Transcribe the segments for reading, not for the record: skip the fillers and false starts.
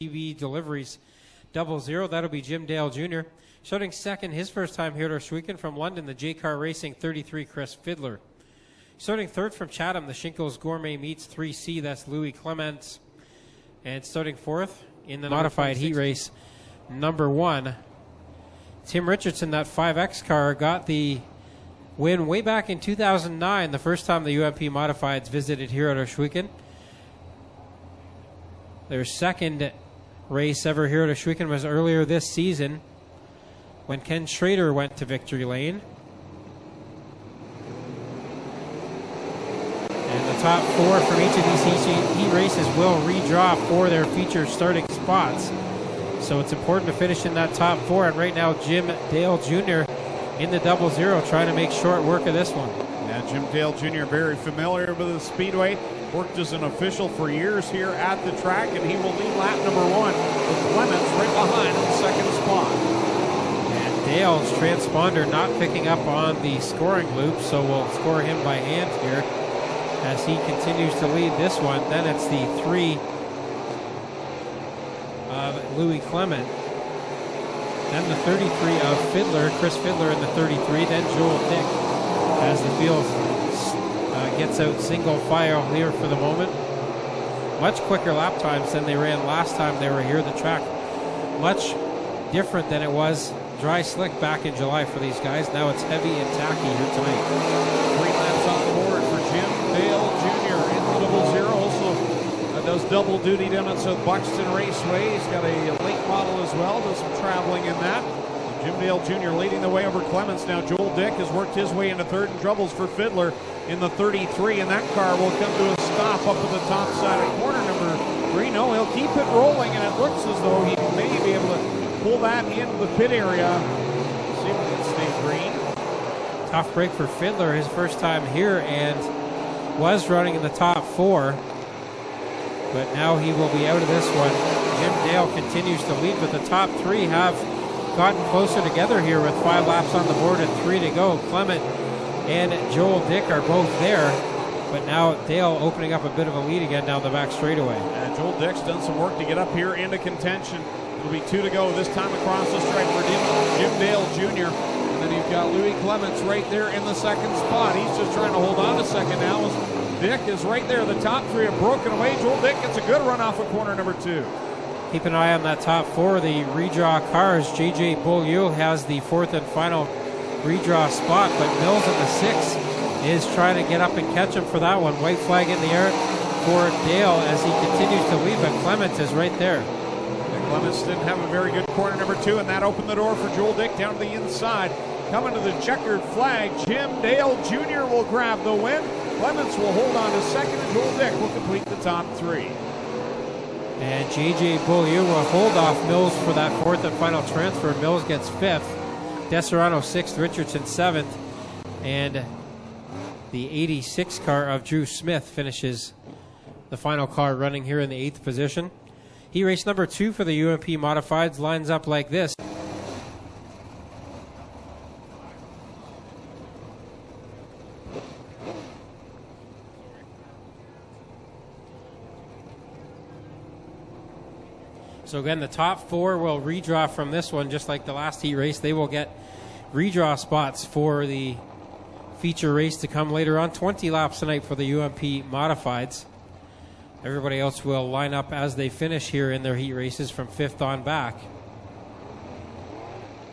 TV deliveries 00. That'll be Jim Dale Jr. Starting second, his first time here at Oshwegan from London, the J-Car Racing 33, Chris Fiddler. Starting third from Chatham, the Shinkles Gourmet Meats 3C, that's Louis Clements. And starting fourth in the modified heat race, number 1, Tim Richardson, that 5X car, got the win way back in 2009, the first time the UMP Modifieds visited here at Oshwegan. Their second race ever here at Oshwegan was earlier this season when Ken Schrader went to victory lane. And the top 4 from each of these heat races will redraw for their feature starting spots. So it's important to finish in that top 4. And right now, Jim Dale Jr. in the 00 trying to make short work of this one. Yeah, Jim Dale Jr. very familiar with the Speedway. Worked as an official for years here at the track, and he will lead lap number 1 with Clements right behind in the second spot. And Dale's transponder not picking up on the scoring loop, so we'll score him by hand here as he continues to lead this one. Then it's the 3 of Louis Clement. Then the 33 of Fiddler, Chris Fiddler in the 33. Then Joel Dick as the field gets out single file here for the moment. Much quicker lap times than they ran last time they were here. The track much different than it was dry slick back in July for these guys. Now it's heavy and tacky here tonight. 3 laps on the board for Jim Dale Jr. in the 00. Also does double duty down at South Buxton Raceway. He's got a late model as well. Does some traveling in that. Jim Dale Jr. leading the way over Clements. Now Joel Dick has worked his way into third and troubles for Fiddler in the 33, and that car will come to a stop up at the top side of corner number 3. No, he'll keep it rolling, and it looks as though he may be able to pull that into the pit area. See if we can stay green. Tough break for Fiddler, his first time here, and was running in the top 4. But now he will be out of this one. Jim Dale continues to lead, but the top 3 have gotten closer together here with 5 laps on the board and 3 to go. Clement and Joel Dick are both there, but now Dale opening up a bit of a lead again down the back straightaway. And Joel Dick's done some work to get up here into contention. It'll be 2 to go this time across the stripe for Jim Dale Jr. And then you've got Louis Clements right there in the second spot. He's just trying to hold on to second now as Dick is right there. The top 3 have broken away. Joel Dick gets a good run off of corner number 2. Keep an eye on that top 4, the redraw cars. JJ Beaulieu has the 4th and final redraw spot, but Mills in the 6 is trying to get up and catch him for that one. White flag in the air for Dale as he continues to lead, but Clements is right there. And Clements didn't have a very good corner number 2, and that opened the door for Joel Dick down to the inside. Coming to the checkered flag, Jim Dale Jr. will grab the win. Clements will hold on to second, and Joel Dick will complete the top 3. And J.J. Beaulieu will hold off Mills for that 4th and final transfer. Mills gets 5th. Deserano 6th, Richardson 7th. And the 86 car of Drew Smith finishes the final car running here in the 8th position. Heat race number 2 for the UMP Modifieds lines up like this. So again, the top 4 will redraw from this one, just like the last heat race. They will get redraw spots for the feature race to come later on. 20 laps tonight for the UMP Modifieds. Everybody else will line up as they finish here in their heat races from 5th on back.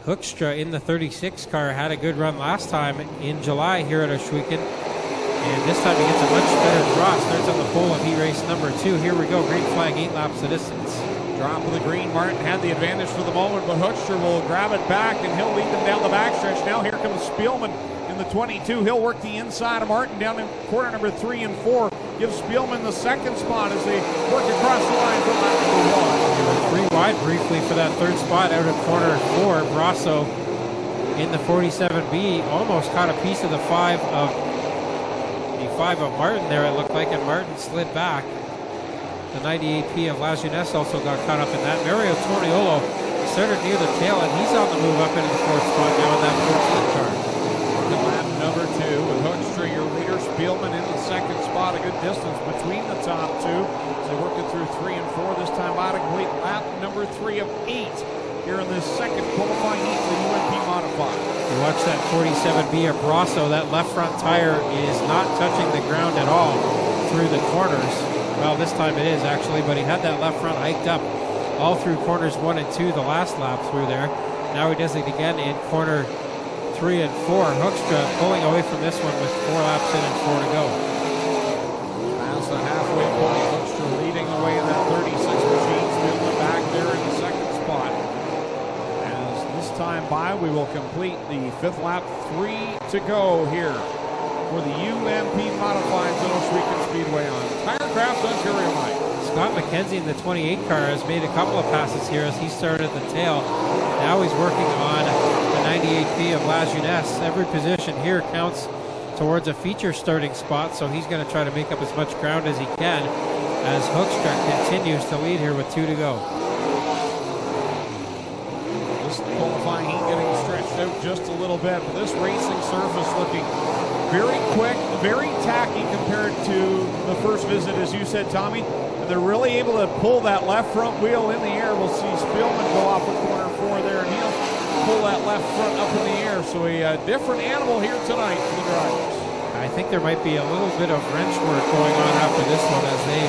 Hoekstra in the 36 car had a good run last time in July here at Oshwegan. And this time he gets a much better draw. Starts on the pole of heat race number 2. Here we go, green flag, 8 laps of distance. Drop of the green. Martin had the advantage for the moment, but Hoekstra will grab it back, and he'll lead them down the backstretch. Now here comes Spielman in the 22. He'll work the inside of Martin down in corner number 3 and 4. Gives Spielman the second spot as they work across the line for lap number 3 1. wide briefly for that 3rd spot out of corner 4. Brasso in the 47B almost caught a piece of the 5 of Martin there, it looked like, and Martin slid back. The 98P of Lajeunesse also got caught up in that. Mario Torniolo started near the tail, and he's on the move up into the 4th spot now in that 14 car. On lap number 2 with Hoekstra, your leader. Spielman in the second spot. spot, a good distance between the top two. So they work it through 3 and 4. This time out of complete lap number 3 of 8 here in this second qualifying heat for the UMP Modified. You watch that 47B of Brasso. That left front tire is not touching the ground at all through the corners. Well, this time it is actually, but he had that left front hiked up all through corners 1 and 2 the last lap through there. Now he does it again in corner 3 and 4. Hoekstra pulling away from this one with 4 laps in and 4 to go. Past the halfway point, Hoekstra leading the way in that 36 machine, still back there in the second spot. As this time by, we will complete the 5th lap, 3 to go here for the UMP Modifieds at Oswego Speedway on Tirecraft Ontario Mike. Scott McKenzie in the 28 car has made a couple of passes here as he started at the tail. Now he's working on the 98B of La Jeunesse. Every position here counts towards a feature starting spot, so he's going to try to make up as much ground as he can as Hoekstra continues to lead here with 2 to go. This qualifying heat getting stretched out just a little bit, but this racing surface looking very quick, very tacky compared to the first visit, as you said, Tommy. And they're really able to pull that left front wheel in the air. We'll see Spielman go off of corner 4 there, and he'll pull that left front up in the air. So a different animal here tonight for the drivers. I think there might be a little bit of wrench work going on after this one as they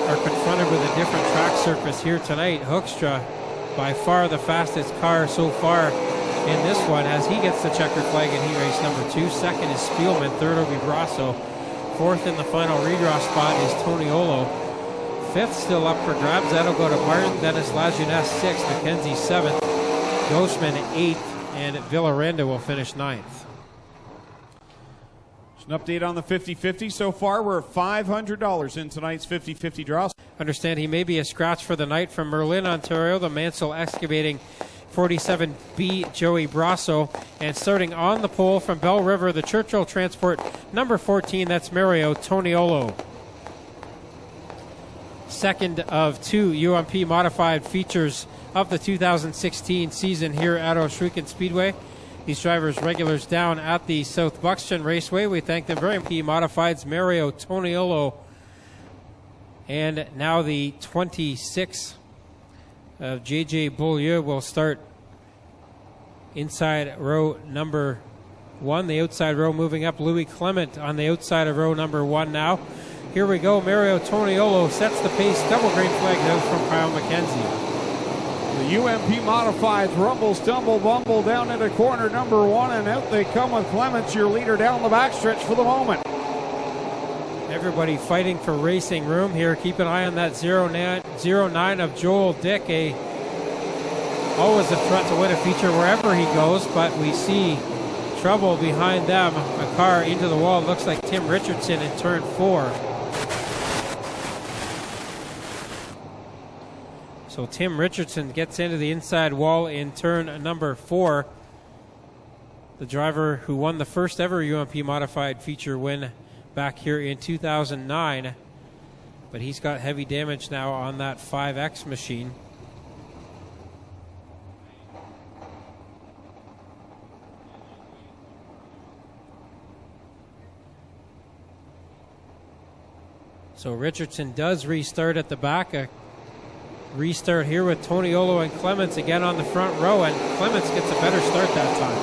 are confronted with a different track surface here tonight. Hoekstra, by far the fastest car so far in this one as he gets the checkered flag in heat race number 2. Second is Spielman, third will be Brasso. Fourth in the final redraw spot is Toniolo. Fifth still up for grabs. That'll go to Martin, Dennis La Jeunesse 6th, McKenzie 7th, Gosman 8th, and Villarenda will finish 9th. An update on the 50-50. So far, we're at $500 in tonight's 50-50 draw. Understand he may be a scratch for the night from Merlin, Ontario. The Mansell Excavating 47B, Joey Brasso. And starting on the pole from Bell River, the Churchill Transport number 14, that's Mario Toniolo. Second of 2 UMP modified features of the 2016 season here at Oswego Speedway. These drivers regulars down at the South Buxton Raceway. We thank them very much. Modifieds Mario Toniolo. And now the 26 of JJ Beaulieu will start inside row number 1. The outside row moving up. Louis Clement on the outside of row number 1 now. Here we go. Mario Toniolo sets the pace. Double green flag out from Kyle McKenzie. The UMP Modifieds rumble, stumble, bumble down into corner number 1, and out they come with Clements, your leader, down the backstretch for the moment. Everybody fighting for racing room here. Keep an eye on that 09 of Joel Dick. Always a threat to win a feature wherever he goes, but we see trouble behind them. A car into the wall. Looks like Tim Richardson in turn 4. So Tim Richardson gets into the inside wall in turn number 4. The driver who won the first ever UMP modified feature win back here in 2009. But he's got heavy damage now on that 5X machine. So Richardson does restart at the back. A restart here with Toniolo and Clements again on the front row, and Clements gets a better start that time.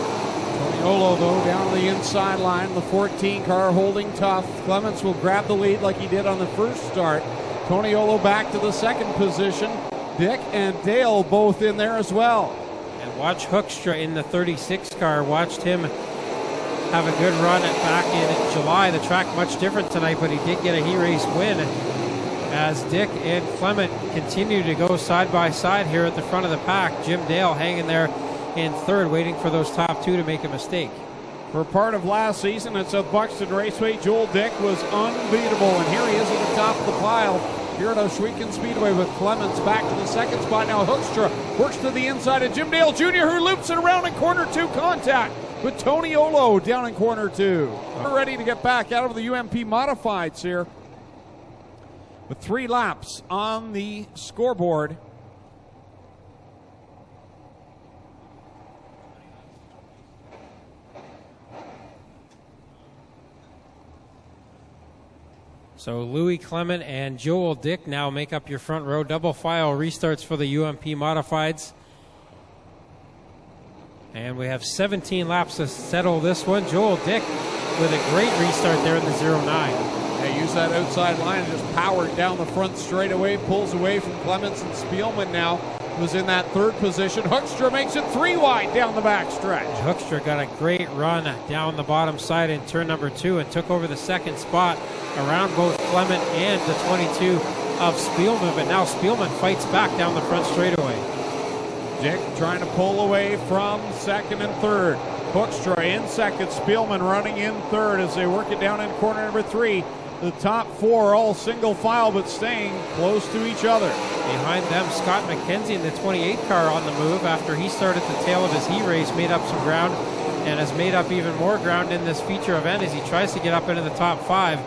Toniolo, though, down the inside line, the 14 car holding tough. Clements will grab the lead like he did on the first start. Toniolo back to the second position. Dick and Dale both in there as well. And watch Hoekstra in the 36 car. Watched him have a good run back in July. The track much different tonight, but he did get a heat race win as Dick and Clement continue to go side by side here at the front of the pack. Jim Dale hanging there in third, waiting for those top two to make a mistake. For part of last season at South Buxton Raceway, Joel Dick was unbeatable, and here he is at the top of the pile here at Oswego Speedway with Clements back to the second spot. Now Hoekstra works to the inside of Jim Dale Jr., who loops it around in corner 2. Contact with Toniolo down in corner 2. We're ready to get back out of the UMP Modifieds here with 3 laps on the scoreboard. So Louis Clement and Joel Dick now make up your front row. Double file restarts for the UMP Modifieds. And we have 17 laps to settle this one. Joel Dick with a great restart there in the 09. Yeah, use that outside line and just powered down the front straightaway, pulls away from Clements, and Spielman now was in that third position. Hoekstra makes it 3 wide down the backstretch. Hoekstra got a great run down the bottom side in turn number 2 and took over the second spot around both Clement and the 22 of Spielman, but now Spielman fights back down the front straightaway. Dick trying to pull away from second and third. Hoekstra in second, Spielman running in third as they work it down in corner number 3. The top 4 all single file but staying close to each other. Behind them, Scott McKenzie in the 28 car on the move after he started the tail of his heat race, made up some ground, and has made up even more ground in this feature event as he tries to get up into the top 5.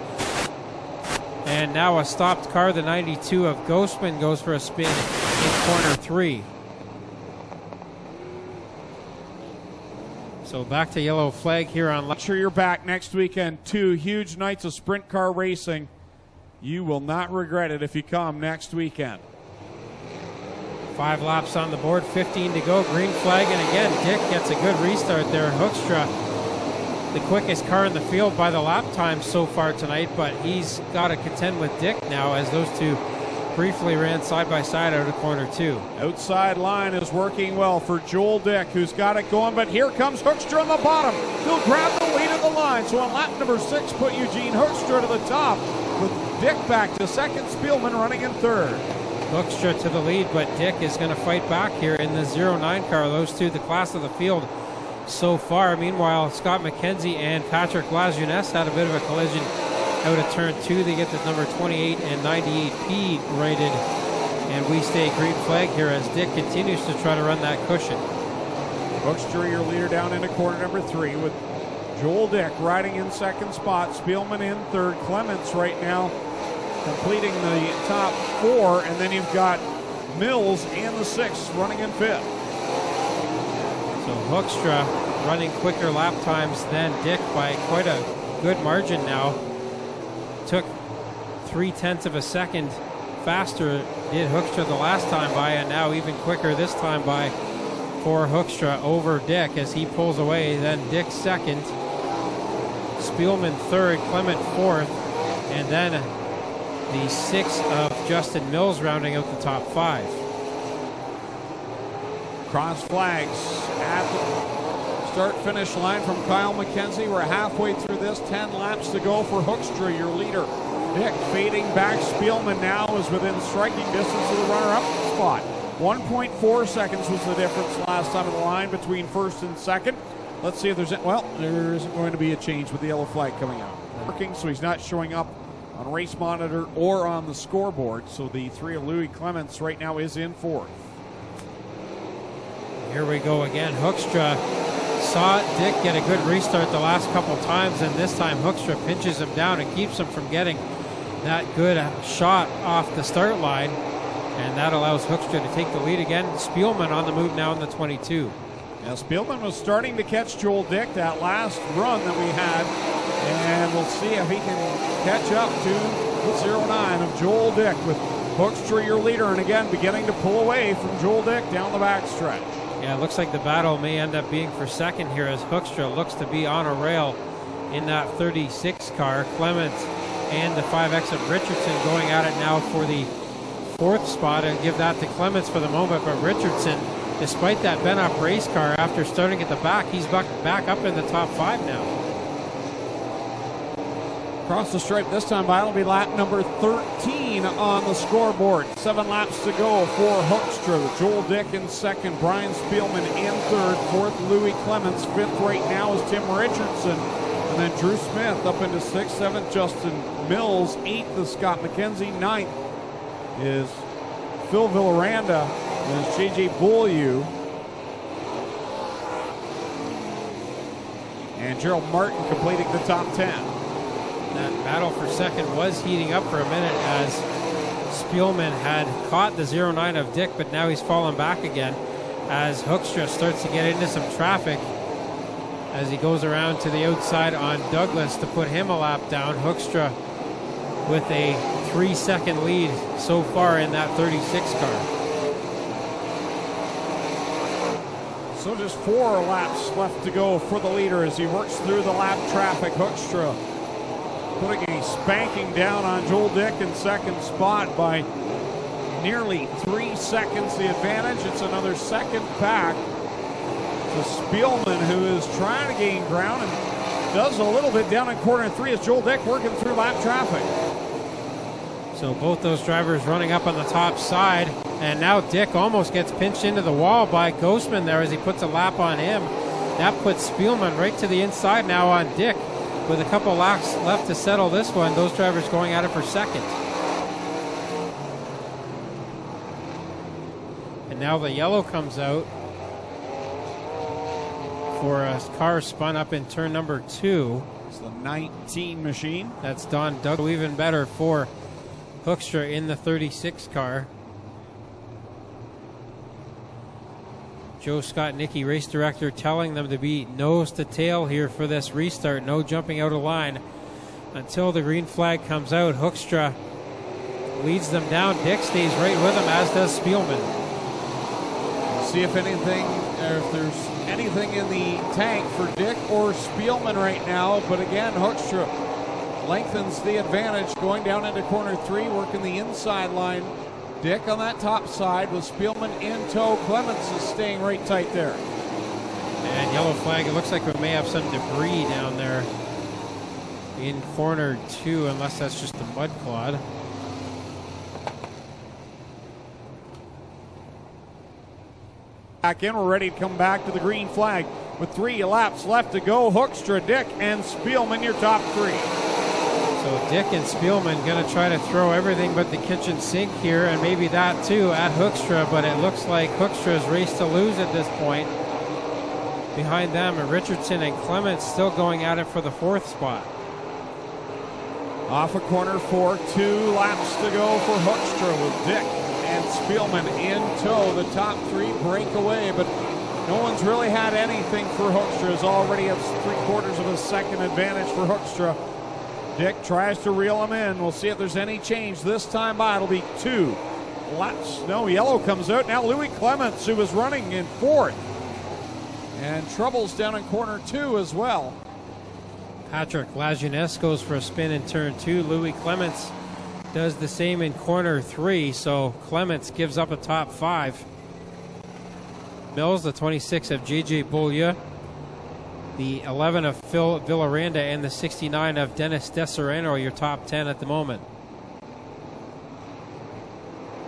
And now a stopped car, the 92 of Ghostman, goes for a spin in corner 3. So back to yellow flag here on. Make sure you're back next weekend. 2 huge nights of sprint car racing. You will not regret it if you come next weekend. 5 laps on the board, 15 to go, green flag, and again, Dick gets a good restart there. Hoekstra, the quickest car in the field by the lap time so far tonight, but he's got to contend with Dick now as those two briefly ran side by side out of corner 2. Outside line is working well for Joel Dick, who's got it going, but here comes Hoekstra on the bottom. He'll grab the lead of the line, so on lap number 6, put Eugene Hoekstra to the top, with Dick back to second, Spielman running in third. Hoekstra to the lead, but Dick is going to fight back here in the 09 car. Those two, the class of the field so far. Meanwhile, Scott McKenzie and Patrick Lajeunesse had a bit of a collision out of turn 2. They get the number 28 and 98P rated, and we stay green flag here as Dick continues to try to run that cushion. Hoekstra, your leader, down into corner number 3 with Joel Dick riding in second spot, Spielman in third, Clements right now completing the top 4, and then you've got Mills and the 6th running in 5th. So Hoekstra running quicker lap times than Dick by quite a good margin now. Took 0.3 of a second faster did Hoekstra the last time by, and now even quicker this time by for Hoekstra over Dick as he pulls away. Then Dick second, Spielman third, Clement fourth, and then the 6 of Justin Mills rounding out the top 5. Cross flags at the start-finish line from Kyle McKenzie. We're halfway through this, 10 laps to go for Hoekstra, your leader. Dick fading back. Spielman now is within striking distance of the runner-up spot. 1.4 seconds was the difference last time of the line between first and second. Let's see if there's, there isn't going to be a change with the yellow flag coming out. Working, so he's not showing up on race monitor or on the scoreboard. So the 3 of Louis Clements right now is in 4th. Here we go again. Hoekstra saw Dick get a good restart the last couple times, and this time Hoekstra pinches him down and keeps him from getting that good shot off the start line, and that allows Hoekstra to take the lead again. Spielman on the move now in the 22. Now Spielman was starting to catch Joel Dick that last run that we had, and we'll see if he can catch up to the 09 of Joel Dick with Hoekstra, your leader, and again beginning to pull away from Joel Dick down the backstretch. Yeah, it looks like the battle may end up being for second here as Hoekstra looks to be on a rail in that 36 car. Clement and the 5X of Richardson going at it now for the 4th spot, and give that to Clements for the moment, but Richardson, despite that bent-up race car, after starting at the back, he's back up in the top 5 now. Across the stripe this time by, it'll be lap number 13 on the scoreboard. 7 laps to go for Hoekstra. Joel Dick in second, Brian Spielman in third, 4th Louis Clements, 5th right now is Tim Richardson, and then Drew Smith up into 6th, 7th Justin Mills, 8th is Scott McKenzie, 9th is Phil Villaranda, and it's JJ Beaulieu, and Gerald Martin completing the top 10. That battle for second was heating up for a minute as Spielman had caught the 09 of Dick, but now he's fallen back again as Hoekstra starts to get into some traffic as he goes around to the outside on Douglas to put him a lap down. Hoekstra with a 3-second lead so far in that 36 car. So just 4 laps left to go for the leader as he works through the lap traffic. Hoekstra putting a spanking down on Joel Dick in second spot by nearly 3 seconds the advantage. It's another second back to Spielman, who is trying to gain ground and does a little bit down in corner 3 as Joel Dick working through lap traffic. So both those drivers running up on the top side, and now Dick almost gets pinched into the wall by Ghostman there as he puts a lap on him. That puts Spielman right to the inside now on Dick. With a couple laps left to settle this one, those drivers going at it for second. And now the yellow comes out for a car spun up in turn number 2. It's the 19 machine. That's Don Doug. Even better for Hoekstra in the 36 car. Joe Scott Nicky, race director, telling them to be nose to tail here for this restart. No jumping out of line until the green flag comes out. Hoekstra leads them down. Dick stays right with him, as does Spielman. See if anything, or if there's anything in the tank for Dick or Spielman right now. But again, Hoekstra lengthens the advantage going down into corner 3, working the inside line. Dick on that top side with Spielman in tow. Clements is staying right tight there. And yellow flag. It looks like we may have some debris down there in corner 2, unless that's just a mud clod. Back in, we're ready to come back to the green flag with 3 laps left to go. Hoekstra, Dick, and Spielman, your top 3. So Dick and Spielman going to try to throw everything but the kitchen sink here, and maybe that too at Hoekstra, but it looks like Hoekstra's race to lose at this point. Behind them are Richardson and Clements still going at it for the 4th spot. Off of corner 4, 2 laps to go for Hoekstra with Dick and Spielman in tow. The top 3 break away, but no one's really had anything for Hoekstra. Is already up 3/4 of a second advantage for Hoekstra. Dick tries to reel him in. We'll see if there's any change this time by. It'll be 2 laps. No, yellow comes out. Now Louis Clements, who was running in 4th. And troubles down in corner 2 as well. Patrick Lajeunesse goes for a spin in turn 2. Louis Clements does the same in corner 3, so Clements gives up a top 5. Mills, the 26 of J.J. Beaulieu, the 11 of Phil Villaranda, and the 69 of Dennis Desereno, your top 10 at the moment.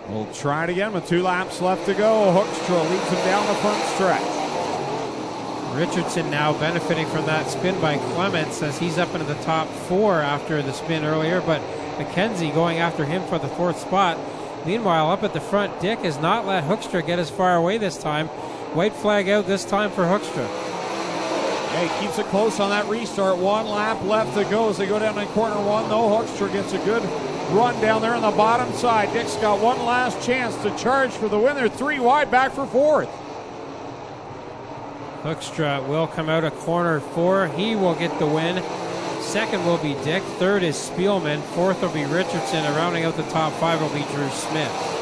We'll try it again with 2 laps left to go. Hoekstra leads him down the front stretch. Richardson now benefiting from that spin by Clements as he's up into the top 4 after the spin earlier, but McKenzie going after him for the 4th spot. Meanwhile, up at the front, Dick has not let Hoekstra get as far away this time. White flag out this time for Hoekstra. Hey, keeps it close on that restart. 1 lap left to go as they go down in corner 1, though. Hoekstra gets a good run down there on the bottom side. Dick's got one last chance to charge for the win. They're 3 wide back for 4th. Hoekstra will come out of corner 4. He will get the win. 2nd will be Dick. 3rd is Spielman. 4th will be Richardson. And rounding out the top 5 will be Drew Smith.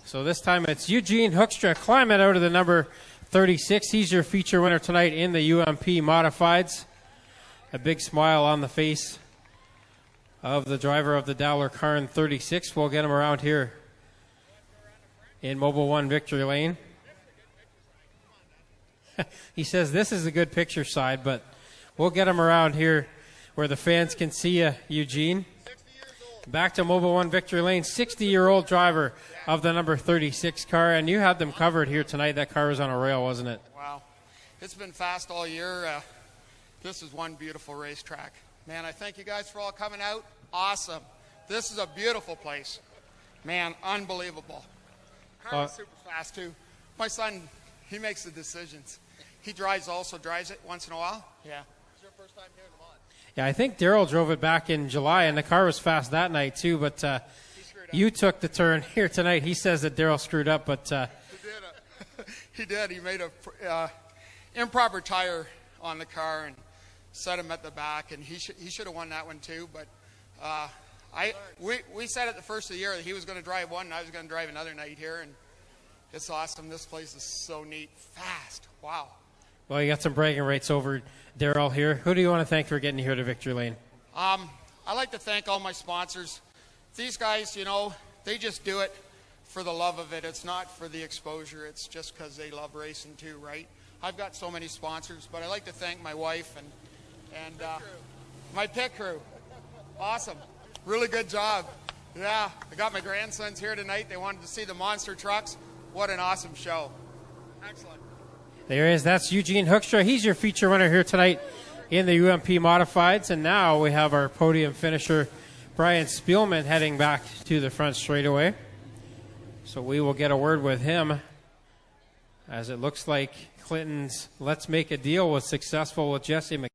So this time it's Eugene Hoekstra climbing out of the number 36. He's your feature winner tonight in the UMP Modifieds. A big smile on the face of the driver of the Dowler Karn 36. We'll get him around here in Mobile One Victory Lane. He says this is a good picture side, but we'll get him around here where the fans can see you, Eugene. Back to Mobile One Victory Lane, 60-year-old driver of the number 36 car, and you had them covered here tonight. That car was on a rail, wasn't it? Wow. It's been fast all year. This is one beautiful racetrack. Man, I thank you guys for all coming out. Awesome. This is a beautiful place. Man, unbelievable. Car is super fast, too. My son, he makes the decisions. He also drives it once in a while. Yeah. It's your first time here in the mod. Yeah, I think Daryl drove it back in July, and the car was fast that night, too, but you took the turn here tonight. He says that Daryl screwed up, but He did. He made a improper tire on the car and set him at the back, and he should have won that one too. But we said at the first of the year that he was going to drive one and I was going to drive another night here, and it's awesome. This place is so neat, fast. Wow. Well, you got some bragging rights over Daryl here. Who do you want to thank for getting you here to Victory Lane? I like to thank all my sponsors. These guys, you know, they just do it for the love of it. It's not for the exposure. It's just because they love racing too, right? I've got so many sponsors, but I like to thank my wife and my pit crew. Awesome. Really good job. Yeah, I got my grandsons here tonight. They wanted to see the monster trucks. What an awesome show. Excellent. There he is. That's Eugene Hoekstra. He's your feature runner here tonight in the UMP Modifieds. And now we have our podium finisher, Brian Spielman, heading back to the front straightaway. So we will get a word with him, as it looks like Clinton's Let's Make a Deal was successful with Jesse McKenna.